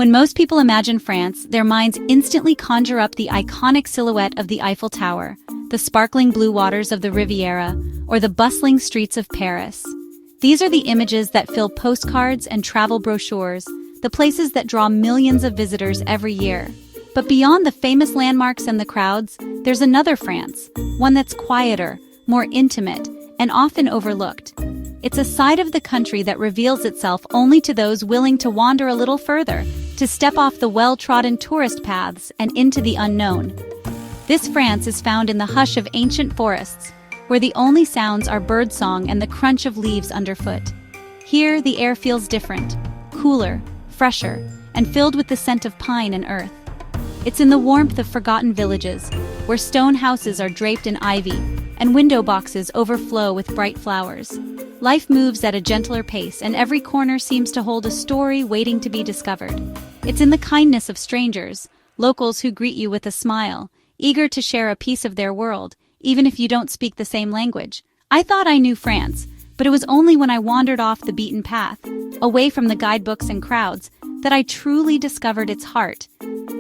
When most people imagine France, their minds instantly conjure up the iconic silhouette of the Eiffel Tower, the sparkling blue waters of the Riviera, or the bustling streets of Paris. These are the images that fill postcards and travel brochures, the places that draw millions of visitors every year. But beyond the famous landmarks and the crowds, there's another France, one that's quieter, more intimate, and often overlooked. It's a side of the country that reveals itself only to those willing to wander a little further, to step off the well-trodden tourist paths and into the unknown. This France is found in the hush of ancient forests, where the only sounds are birdsong and the crunch of leaves underfoot. Here, the air feels different, cooler, fresher, and filled with the scent of pine and earth. It's in the warmth of forgotten villages, where stone houses are draped in ivy, and window boxes overflow with bright flowers. Life moves at a gentler pace, and every corner seems to hold a story waiting to be discovered. It's in the kindness of strangers, locals who greet you with a smile, eager to share a piece of their world, even if you don't speak the same language. I thought I knew France, but it was only when I wandered off the beaten path, away from the guidebooks and crowds, that I truly discovered its heart.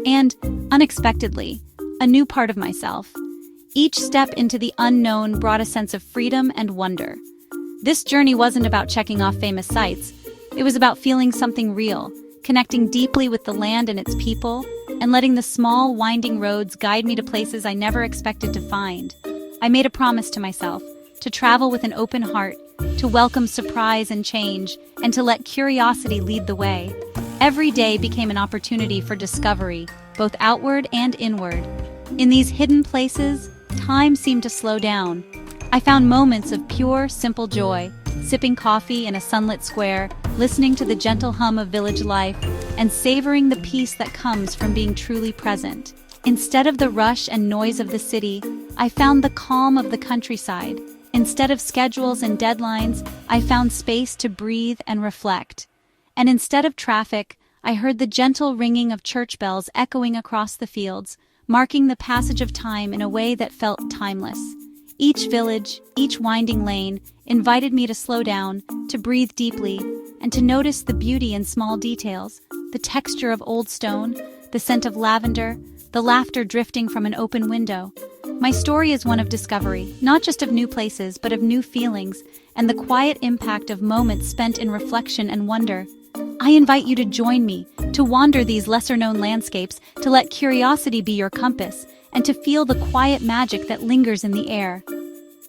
And, unexpectedly, a new part of myself. Each step into the unknown brought a sense of freedom and wonder. This journey wasn't about checking off famous sites. It was about feeling something real, connecting deeply with the land and its people, and letting the small, winding roads guide me to places I never expected to find. I made a promise to myself, to travel with an open heart, to welcome surprise and change, and to let curiosity lead the way. Every day became an opportunity for discovery, both outward and inward. In these hidden places, time seemed to slow down. I found moments of pure, simple joy, sipping coffee in a sunlit square, listening to the gentle hum of village life, and savoring the peace that comes from being truly present. Instead of the rush and noise of the city, I found the calm of the countryside. Instead of schedules and deadlines, I found space to breathe and reflect. And instead of traffic, I heard the gentle ringing of church bells echoing across the fields, marking the passage of time in a way that felt timeless. Each village, each winding lane, invited me to slow down, to breathe deeply, and to notice the beauty in small details, the texture of old stone, the scent of lavender, the laughter drifting from an open window. My story is one of discovery, not just of new places, but of new feelings, and the quiet impact of moments spent in reflection and wonder. I invite you to join me, to wander these lesser-known landscapes, to let curiosity be your compass, and to feel the quiet magic that lingers in the air.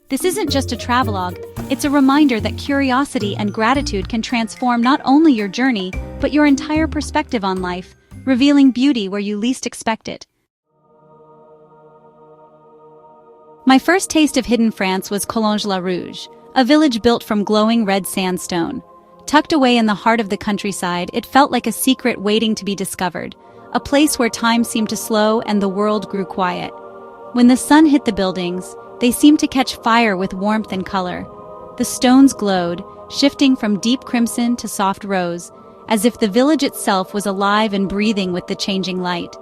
This isn't just a travelogue, it's a reminder that curiosity and gratitude can transform not only your journey, but your entire perspective on life, revealing beauty where you least expect it. My first taste of hidden France was Collonges-la-Rouge, a village built from glowing red sandstone. Tucked away in the heart of the countryside, it felt like a secret waiting to be discovered, a place where time seemed to slow and the world grew quiet. When the sun hit the buildings, they seemed to catch fire with warmth and color. The stones glowed, shifting from deep crimson to soft rose, as if the village itself was alive and breathing with the changing light.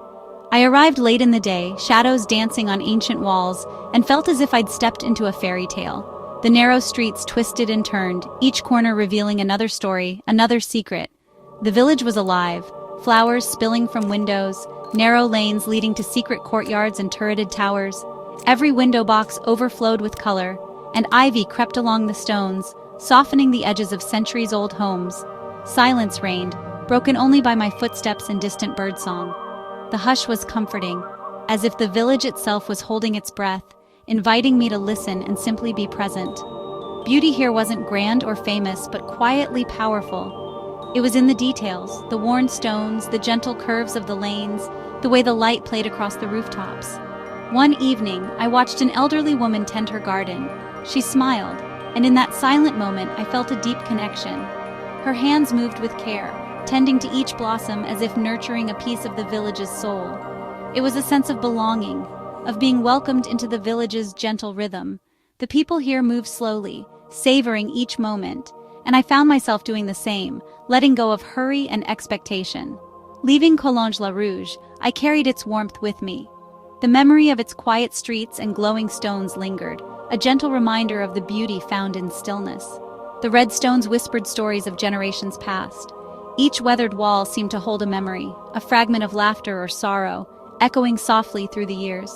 I arrived late in the day, shadows dancing on ancient walls, and felt as if I'd stepped into a fairy tale. The narrow streets twisted and turned, each corner revealing another story, another secret. The village was alive, flowers spilling from windows, narrow lanes leading to secret courtyards and turreted towers. Every window box overflowed with color, and ivy crept along the stones, softening the edges of centuries-old homes. Silence reigned, broken only by my footsteps and distant birdsong. The hush was comforting, as if the village itself was holding its breath, inviting me to listen and simply be present. Beauty here wasn't grand or famous, but quietly powerful. It was in the details, the worn stones, the gentle curves of the lanes, the way the light played across the rooftops. One evening, I watched an elderly woman tend her garden. She smiled, and in that silent moment, I felt a deep connection. Her hands moved with care, tending to each blossom as if nurturing a piece of the village's soul. It was a sense of belonging, of being welcomed into the village's gentle rhythm. The people here move slowly, savoring each moment, and I found myself doing the same, letting go of hurry and expectation. Leaving Collonges-la-Rouge, I carried its warmth with me. The memory of its quiet streets and glowing stones lingered, a gentle reminder of the beauty found in stillness. The red stones whispered stories of generations past. Each weathered wall seemed to hold a memory, a fragment of laughter or sorrow, echoing softly through the years.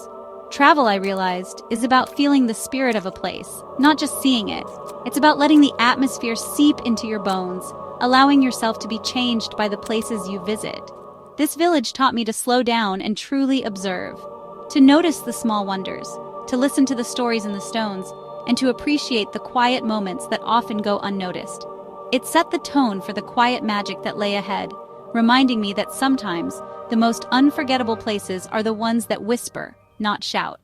Travel, I realized, is about feeling the spirit of a place, not just seeing it. It's about letting the atmosphere seep into your bones, allowing yourself to be changed by the places you visit. This village taught me to slow down and truly observe, to notice the small wonders, to listen to the stories in the stones, and to appreciate the quiet moments that often go unnoticed. It set the tone for the quiet magic that lay ahead, reminding me that sometimes the most unforgettable places are the ones that whisper, not shout.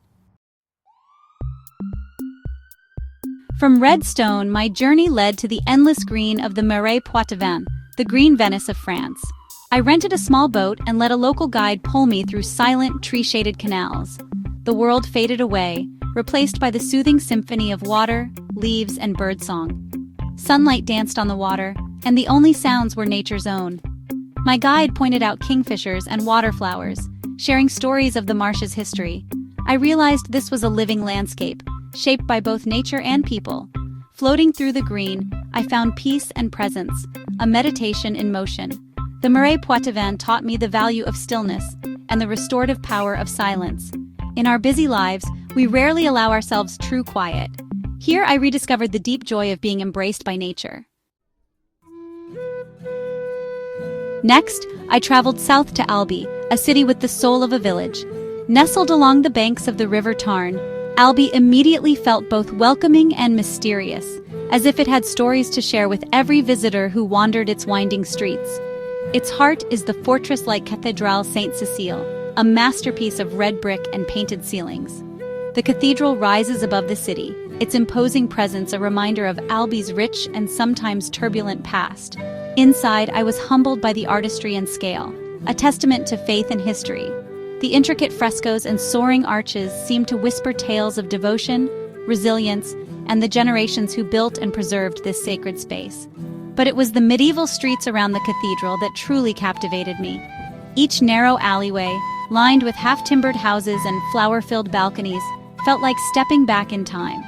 From red stone, my journey led to the endless green of the Marais Poitevin, the green Venice of France. I rented a small boat and let a local guide pull me through silent, tree-shaded canals. The world faded away, replaced by the soothing symphony of water, leaves, and birdsong. Sunlight danced on the water, and the only sounds were nature's own. My guide pointed out kingfishers and waterflowers, sharing stories of the marsh's history. I realized this was a living landscape, shaped by both nature and people. Floating through the green, I found peace and presence, a meditation in motion. The Marais Poitevin taught me the value of stillness and the restorative power of silence. In our busy lives, we rarely allow ourselves true quiet. Here I rediscovered the deep joy of being embraced by nature. Next, I traveled south to Albi, a city with the soul of a village. Nestled along the banks of the river Tarn, Albi immediately felt both welcoming and mysterious, as if it had stories to share with every visitor who wandered its winding streets. Its heart is the fortress-like Cathédrale Sainte-Cécile, a masterpiece of red brick and painted ceilings. The cathedral rises above the city, its imposing presence a reminder of Albi's rich and sometimes turbulent past. Inside, I was humbled by the artistry and scale, a testament to faith and history. The intricate frescoes and soaring arches seemed to whisper tales of devotion, resilience, and the generations who built and preserved this sacred space. But it was the medieval streets around the cathedral that truly captivated me. Each narrow alleyway, lined with half-timbered houses and flower-filled balconies, felt like stepping back in time.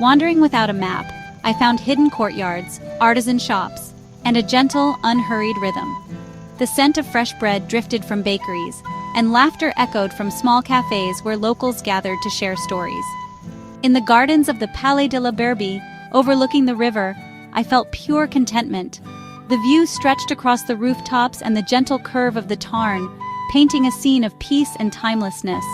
Wandering without a map, I found hidden courtyards, artisan shops, and a gentle, unhurried rhythm. The scent of fresh bread drifted from bakeries, and laughter echoed from small cafes where locals gathered to share stories. In the gardens of the Palais de la Barbie, overlooking the river, I felt pure contentment. The view stretched across the rooftops and the gentle curve of the Tarn, painting a scene of peace and timelessness.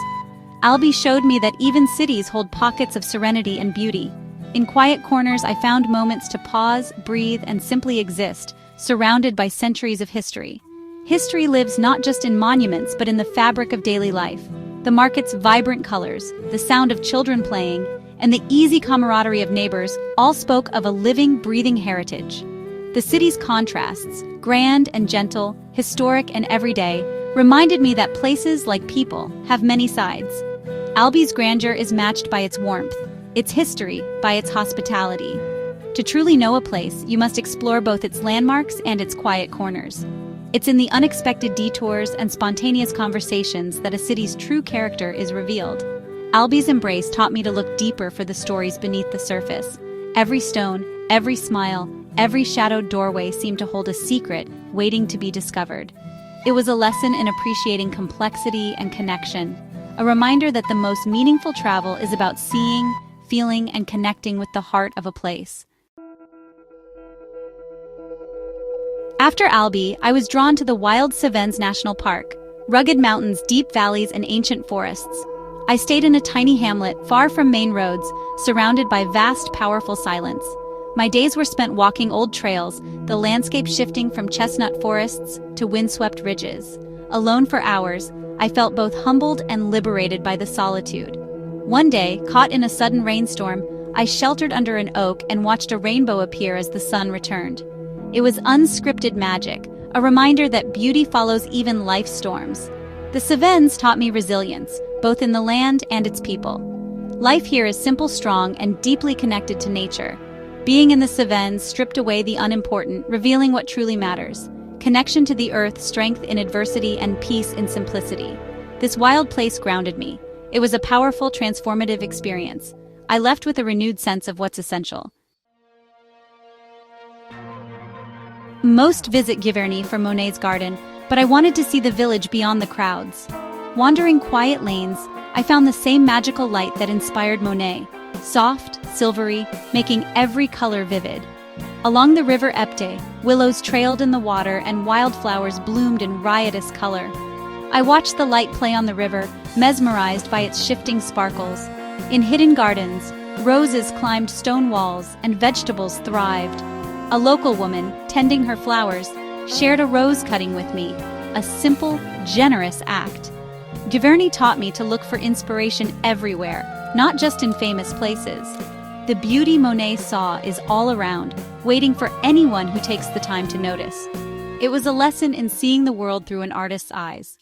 Albi showed me that even cities hold pockets of serenity and beauty. In quiet corners, I found moments to pause, breathe, and simply exist, surrounded by centuries of history. History lives not just in monuments, but in the fabric of daily life. The market's vibrant colors, the sound of children playing, and the easy camaraderie of neighbors all spoke of a living, breathing heritage. The city's contrasts, grand and gentle, historic and everyday, reminded me that places, like people, have many sides. Albi's grandeur is matched by its warmth, its history by its hospitality. To truly know a place, you must explore both its landmarks and its quiet corners. It's in the unexpected detours and spontaneous conversations that a city's true character is revealed. Albi's embrace taught me to look deeper for the stories beneath the surface. Every stone, every smile, every shadowed doorway seemed to hold a secret waiting to be discovered. It was a lesson in appreciating complexity and connection, a reminder that the most meaningful travel is about seeing, feeling, and connecting with the heart of a place. After Albi, I was drawn to the wild Cévennes National Park, rugged mountains, deep valleys, and ancient forests. I stayed in a tiny hamlet far from main roads, surrounded by vast, powerful silence. My days were spent walking old trails, the landscape shifting from chestnut forests to windswept ridges. Alone for hours, I felt both humbled and liberated by the solitude. One day, caught in a sudden rainstorm, I sheltered under an oak and watched a rainbow appear as the sun returned. It was unscripted magic, a reminder that beauty follows even life's storms. The Cévennes taught me resilience, both in the land and its people. Life here is simple, strong, and deeply connected to nature. Being in the Cévennes stripped away the unimportant, revealing what truly matters. Connection to the earth, strength in adversity, and peace in simplicity. This wild place grounded me. It was a powerful, transformative experience. I left with a renewed sense of what's essential. Most visit Giverny for Monet's garden, but I wanted to see the village beyond the crowds. Wandering quiet lanes, I found the same magical light that inspired Monet, soft, silvery, making every color vivid. Along the river Epte, willows trailed in the water and wildflowers bloomed in riotous color. I watched the light play on the river, mesmerized by its shifting sparkles. In hidden gardens, roses climbed stone walls and vegetables thrived. A local woman, tending her flowers, shared a rose cutting with me, a simple, generous act. Giverny taught me to look for inspiration everywhere, not just in famous places. The beauty Monet saw is all around, waiting for anyone who takes the time to notice. It was a lesson in seeing the world through an artist's eyes.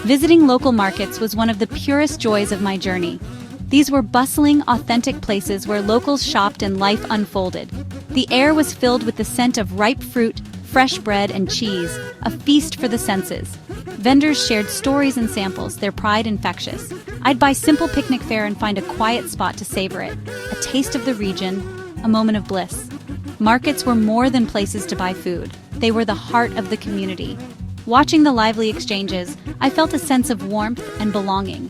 Visiting local markets was one of the purest joys of my journey. These were bustling, authentic places where locals shopped and life unfolded. The air was filled with the scent of ripe fruit, fresh bread, and cheese, a feast for the senses. Vendors shared stories and samples, their pride infectious. I'd buy simple picnic fare and find a quiet spot to savor it, a taste of the region, a moment of bliss. Markets were more than places to buy food. They were the heart of the community. Watching the lively exchanges, I felt a sense of warmth and belonging.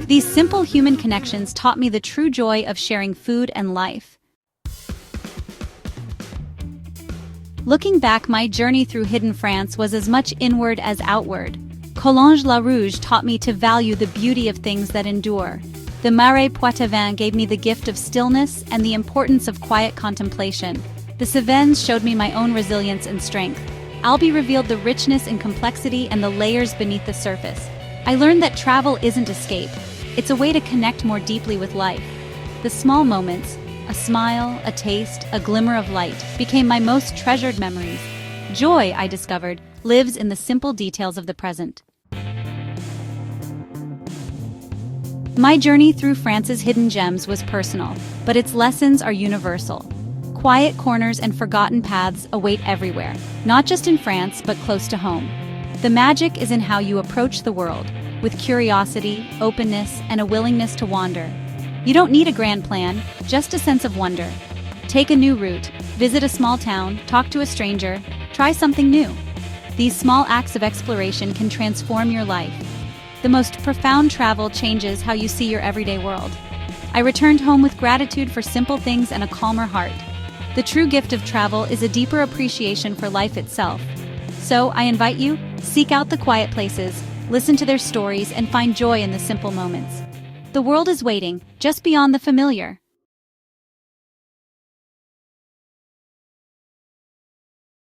These simple human connections taught me the true joy of sharing food and life. Looking back, my journey through hidden France was as much inward as outward. Collonges la Rouge taught me to value the beauty of things that endure. The Marais Poitevin gave me the gift of stillness and the importance of quiet contemplation. The Cévennes showed me my own resilience and strength. Albi revealed the richness and complexity and the layers beneath the surface. I learned that travel isn't escape. It's a way to connect more deeply with life. The small moments, a smile, a taste, a glimmer of light, became my most treasured memories. Joy, I discovered, lives in the simple details of the present. My journey through France's hidden gems was personal, but its lessons are universal. Quiet corners and forgotten paths await everywhere, not just in France, but close to home. The magic is in how you approach the world, with curiosity, openness, and a willingness to wander. You don't need a grand plan, just a sense of wonder. Take a new route, visit a small town, talk to a stranger, try something new. These small acts of exploration can transform your life. The most profound travel changes how you see your everyday world. I returned home with gratitude for simple things and a calmer heart. The true gift of travel is a deeper appreciation for life itself. So I invite you, seek out the quiet places, listen to their stories, and find joy in the simple moments. The world is waiting, just beyond the familiar.